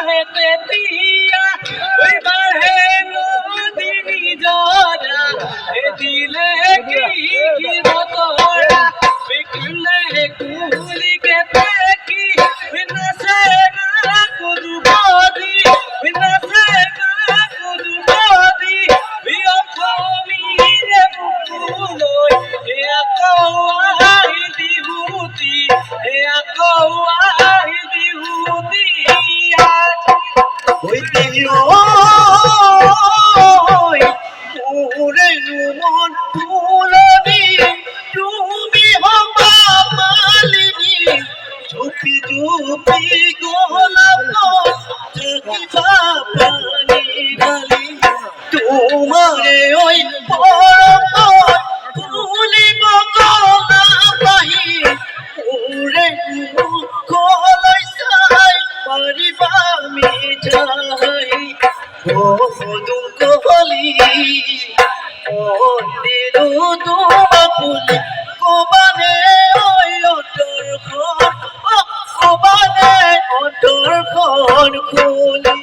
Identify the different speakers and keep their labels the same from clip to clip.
Speaker 1: হেতে দিয়া ওই বাহে নদী জরা দিলে কি মতরা বিকলে কুলি কে দেখি বিনসে না কুদু বদি বিনসে না কুদু বদি বিও কমি রে বুলই এ আকওয়াই দিহুতি এ আকওয়াই দিহুতি আজ ওই দিও ওরে মন ফুলনি তুমি হবা মালিনী ঝুপি ঝুপি গোলাপ থাকিবা পানি ঢালি তোমারে ওই পরম ফুলিব গলা পাহি ওরে কলাই চাই পারিবা মিঠাই ও দুঃখ হলি ও দিলু তোমাকুলি কবানে ওই কবানে অটর খন খুলি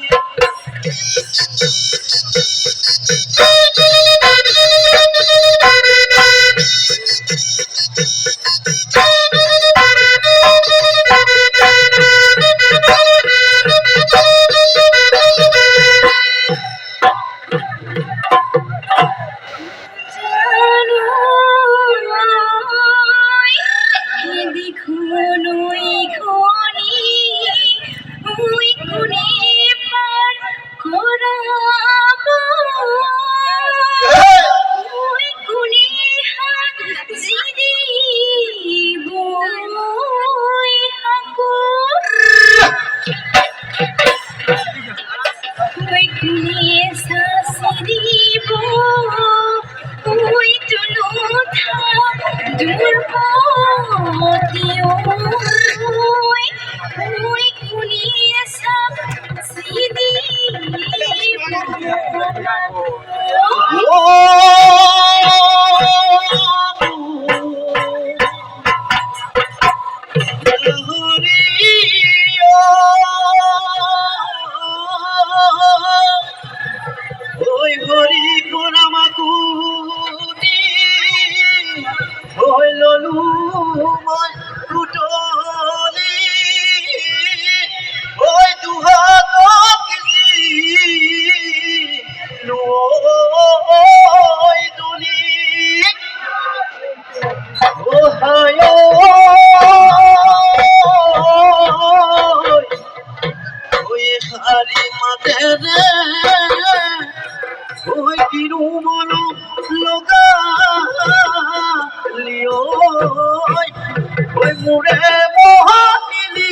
Speaker 1: মুরে মহাকিলি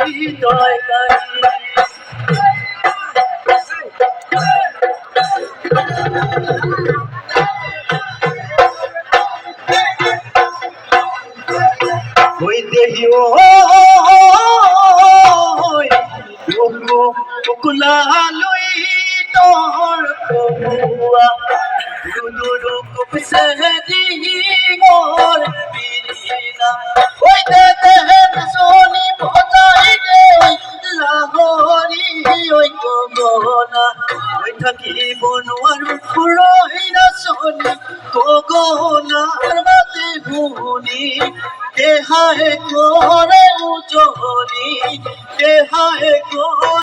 Speaker 1: হৃদয় ওই দেহিও কুকুলা লই তোর কবুয়া দুদুরু কুপসে দিহি মোর বিনা ওই দে সোনি পজাই দে লাহরি ওই কগনা ওই থাকি বনওয়ার রহিনা সোনি কগনার বাতে ভুনি দেহায় করে উজনি দেহায়